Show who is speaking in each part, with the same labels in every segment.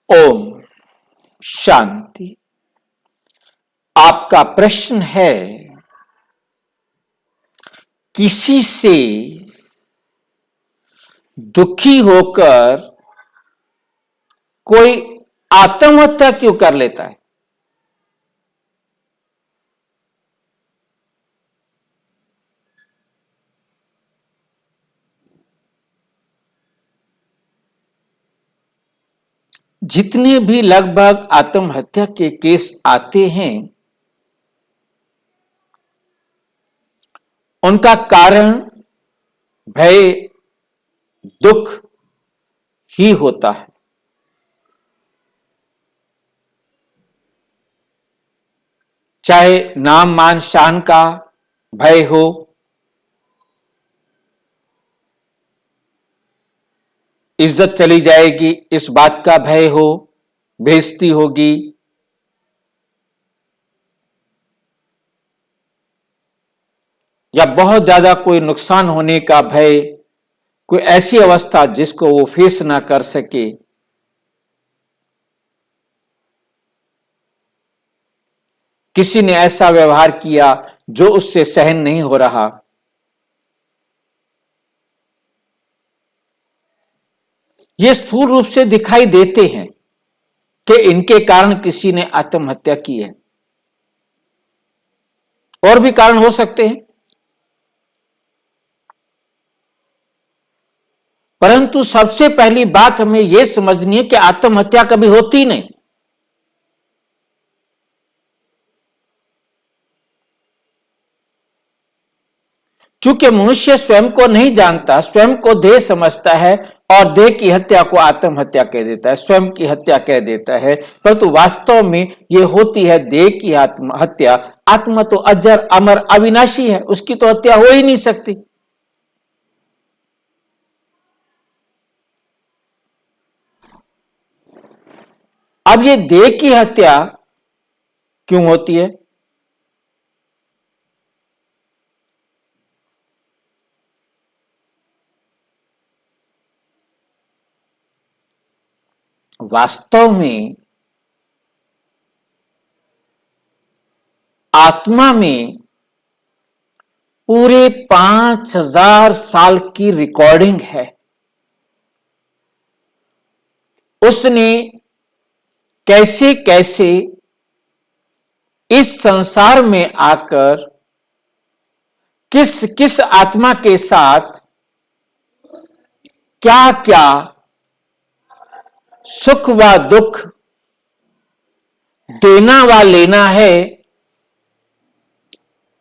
Speaker 1: ओम शांति। आपका प्रश्न है, किसी से दुखी होकर कोई आत्महत्या क्यों कर लेता है? जितने भी लगभग आत्महत्या के केस आते हैं, उनका कारण भय, दुख ही होता है। चाहे नाम मान शान का भय हो, इज्जत चली जाएगी इस बात का भय हो, बेइज्जती होगी, या बहुत ज्यादा कोई नुकसान होने का भय, कोई ऐसी अवस्था जिसको वो फेस ना कर सके, किसी ने ऐसा व्यवहार किया जो उससे सहन नहीं हो रहा, ये स्थूल रूप से दिखाई देते हैं कि इनके कारण किसी ने आत्महत्या की है। और भी कारण हो सकते हैं, परंतु सबसे पहली बात हमें यह समझनी है कि आत्महत्या कभी होती नहीं। क्योंकि मनुष्य स्वयं को नहीं जानता, स्वयं को देह समझता है और देह की हत्या को आत्महत्या कह देता है, स्वयं की हत्या कह देता है। परंतु वास्तव में यह होती है देह की हत्या। आत्मा तो अजर अमर अविनाशी है, उसकी तो हत्या हो ही नहीं सकती। अब ये देह की हत्या क्यों होती है? वास्तव में आत्मा में पूरे 5000 साल की रिकॉर्डिंग है। उसने कैसे कैसे इस संसार में आकर किस किस आत्मा के साथ क्या क्या सुख व दुख देना व लेना है,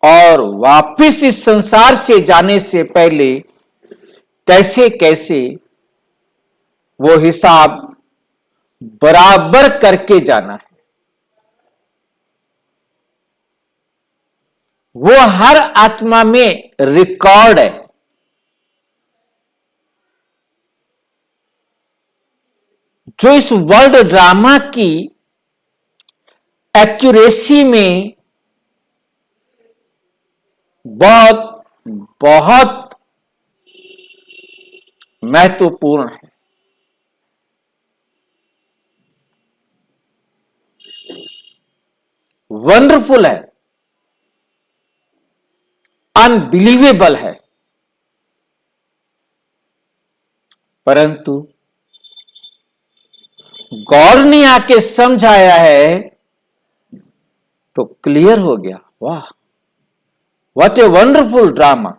Speaker 1: और वापिस इस संसार से जाने से पहले कैसे कैसे वो हिसाब बराबर करके जाना है, वो हर आत्मा में रिकॉर्ड है। जो इस वर्ल्ड ड्रामा की एक्यूरेसी में बहुत बहुत महत्वपूर्ण है। वंडरफुल है, अनबिलीवेबल है। परंतु गौर ने आके समझाया है तो क्लियर हो गया। वाह, व्हाट ए वंडरफुल ड्रामा।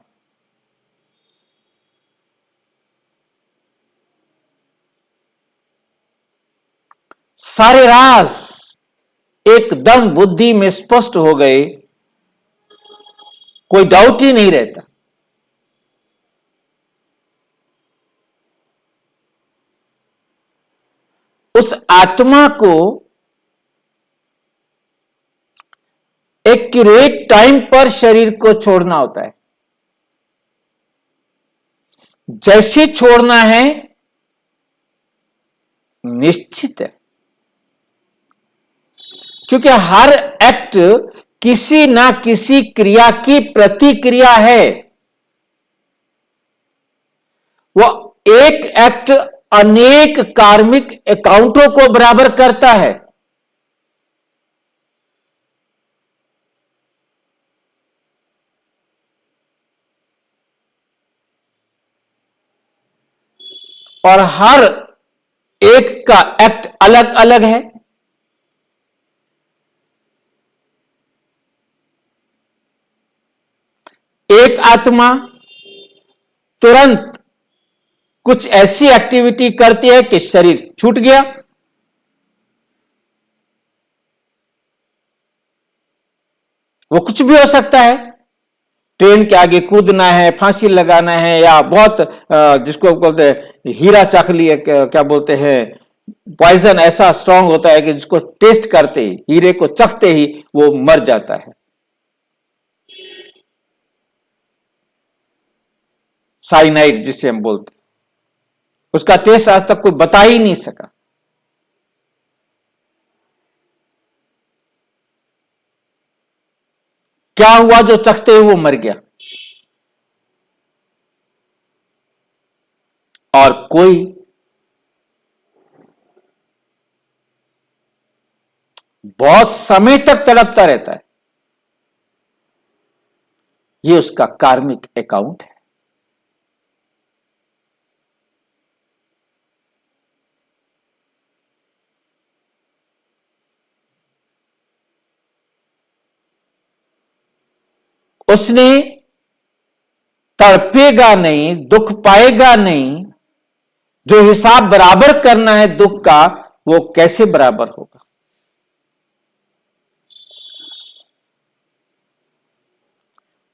Speaker 1: सारे राज एकदम बुद्धि में स्पष्ट हो गए, कोई डाउट ही नहीं रहता। उस आत्मा को एक्यूरेट टाइम पर शरीर को छोड़ना होता है। जैसे छोड़ना है निश्चित है, क्योंकि हर एक्ट किसी ना किसी क्रिया की प्रतिक्रिया है। वो एक एक्ट अनेक कार्मिक अकाउंटों को बराबर करता है। और हर एक का एक्ट अलग अलग है। एक आत्मा तुरंत कुछ ऐसी एक्टिविटी करती है कि शरीर छूट गया, वो कुछ भी हो सकता है, ट्रेन के आगे कूदना है, फांसी लगाना है, या बहुत जिसको बोलते हैं हीरा चाखली है, क्या बोलते हैं, पॉइजन ऐसा स्ट्रांग होता है कि जिसको टेस्ट करते ही, हीरे को चखते ही वो मर जाता है। साइनाइड जिसे हम बोलते हैं, उसका टेस्ट आज तक कोई बता ही नहीं सका। क्या हुआ, जो चखते ही वो मर गया। और कोई बहुत समय तक तड़पता रहता है। ये उसका कार्मिक अकाउंट है। उसने तड़पेगा नहीं, दुख पाएगा नहीं। जो हिसाब बराबर करना है दुख का, वो कैसे बराबर होगा।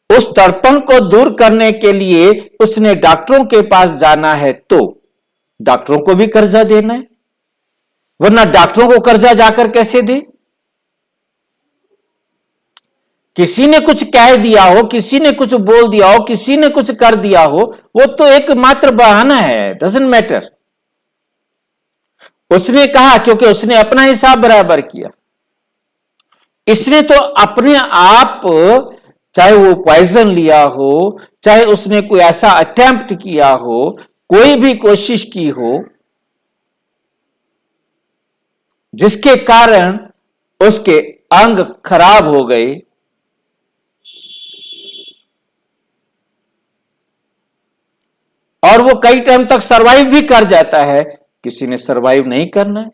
Speaker 1: उस तड़पण को दूर करने के लिए उसने डॉक्टरों के पास जाना है, तो डॉक्टरों को भी कर्जा देना है, वरना डॉक्टरों को कर्जा जाकर कैसे दे। किसी ने कुछ कह दिया हो, किसी ने कुछ बोल दिया हो, किसी ने कुछ कर दिया हो, वो तो एकमात्र बहाना है, डजंट मैटर। उसने कहा क्योंकि उसने अपना हिसाब बराबर किया। इसने तो अपने आप, चाहे वो पॉइजन लिया हो, चाहे उसने कोई ऐसा अटेम्प्ट किया हो, कोई भी कोशिश की हो जिसके कारण उसके अंग खराब हो गए, और वो कई टाइम तक सरवाइव भी कर जाता है, किसी ने सरवाइव नहीं करना है।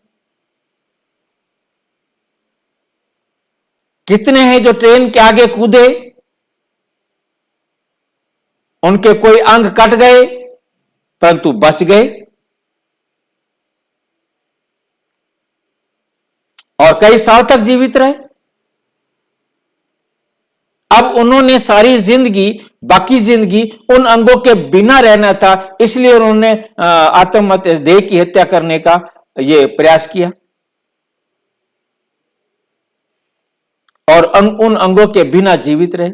Speaker 1: कितने हैं जो ट्रेन के आगे कूदे, उनके कोई अंग कट गए परंतु बच गए, और कई साल तक जीवित रहे। अब उन्होंने सारी जिंदगी, बाकी जिंदगी उन अंगों के बिना रहना था, इसलिए उन्होंने आत्महत्या, देह की हत्या करने का ये प्रयास किया, और उन अंगों के बिना जीवित रहे।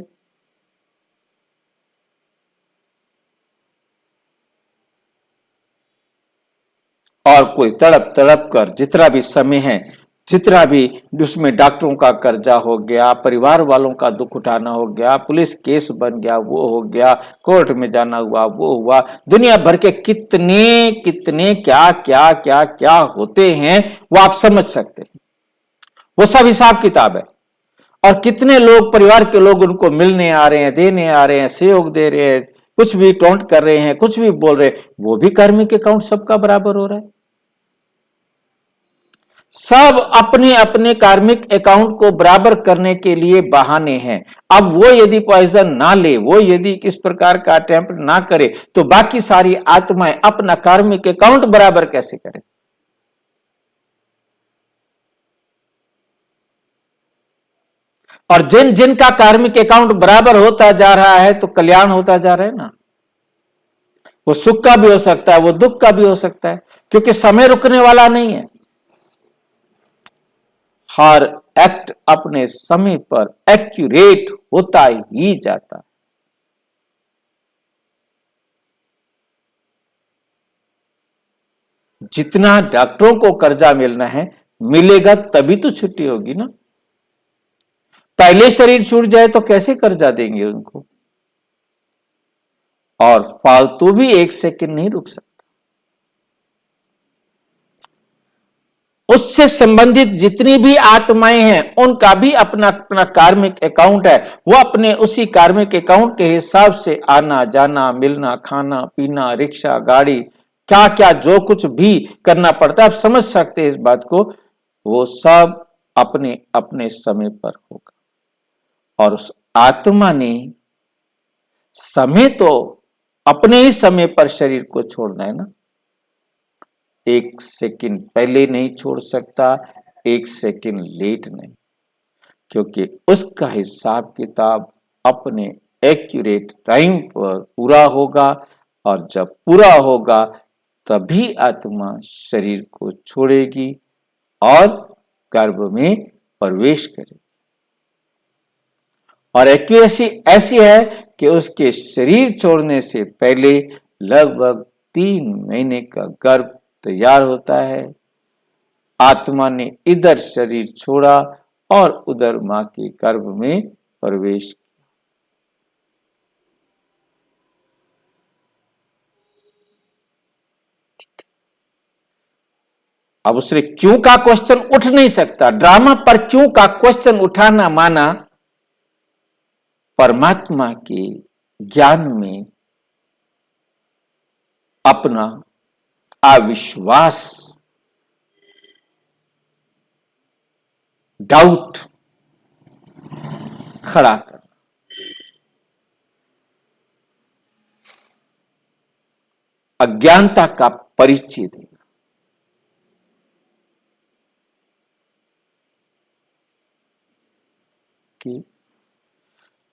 Speaker 1: और कोई तड़प तड़प कर जितना भी समय है, जितना भी उसमें डॉक्टरों का कर्जा हो गया, परिवार वालों का दुख उठाना हो गया, पुलिस केस बन गया वो हो गया, कोर्ट में जाना हुआ वो हुआ, दुनिया भर के कितने कितने क्या क्या क्या क्या होते हैं, वो आप समझ सकते हैं। वो सब हिसाब किताब है। और कितने लोग, परिवार के लोग उनको मिलने आ रहे हैं, देने आ रहे हैं, सहयोग दे रहे हैं, कुछ भी टोंट कर रहे हैं, कुछ भी बोल रहे हैं, वो भी कार्मिक अकाउंट सबका बराबर हो रहा है। सब अपने अपने कार्मिक अकाउंट को बराबर करने के लिए बहाने हैं। अब वो यदि पॉइजन ना ले, वो यदि इस प्रकार का अटेम्प्ट ना करे, तो बाकी सारी आत्माएं अपना कार्मिक अकाउंट बराबर कैसे करें। और जिन जिनका कार्मिक अकाउंट बराबर होता जा रहा है, तो कल्याण होता जा रहा है ना। वो सुख का भी हो सकता है, वो दुख का भी हो सकता है, क्योंकि समय रुकने वाला नहीं है। हर एक्ट अपने समय पर एक्यूरेट होता ही जाता है। जितना डॉक्टरों को कर्जा मिलना है, मिलेगा तभी तो छुट्टी होगी ना। पहले शरीर छूट जाए तो कैसे कर्जा देंगे उनको। और फालतू भी एक सेकंड नहीं रुक सकता। उससे संबंधित जितनी भी आत्माएं हैं उनका भी अपना अपना कार्मिक अकाउंट है। वो अपने उसी कार्मिक अकाउंट के हिसाब से आना जाना, मिलना, खाना पीना, रिक्शा, गाड़ी, क्या क्या जो कुछ भी करना पड़ता है, आप समझ सकते हैं इस बात को। वो सब अपने अपने समय पर होगा। और उस आत्मा ने समय तो अपने ही समय पर शरीर को छोड़ना है ना। 1 सेकंड पहले नहीं छोड़ सकता, 1 सेकंड लेट नहीं, क्योंकि उसका हिसाब किताब अपने एक्यूरेट टाइम पर पूरा होगा। और जब पूरा होगा तभी आत्मा शरीर को छोड़ेगी और गर्भ में प्रवेश करेगी। और एक्यूरेसी ऐसी है कि उसके शरीर छोड़ने से पहले लगभग 3 महीने का गर्भ तैयार होता है। आत्मा ने इधर शरीर छोड़ा और उधर मां के गर्भ में प्रवेश किया। अब उसने क्यों का क्वेश्चन उठ नहीं सकता। ड्रामा पर क्यों का क्वेश्चन उठाना माना परमात्मा के ज्ञान में अपना अविश्वास, डाउट खड़ा करना, अज्ञानता का परिचय देना।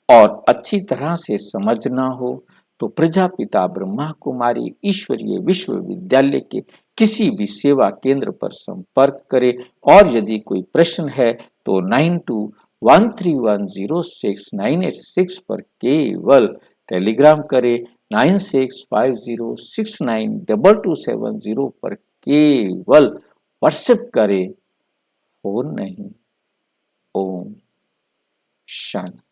Speaker 1: और अच्छी तरह से समझना हो तो प्रजापिता ब्रह्मा कुमारी ईश्वरीय विश्वविद्यालय के किसी भी सेवा केंद्र पर संपर्क करें। और यदि कोई प्रश्न है तो 9213106986 पर केवल टेलीग्राम करें। 9650692270 पर केवल व्हाट्सएप करें। फोन नहीं। ओम शांति।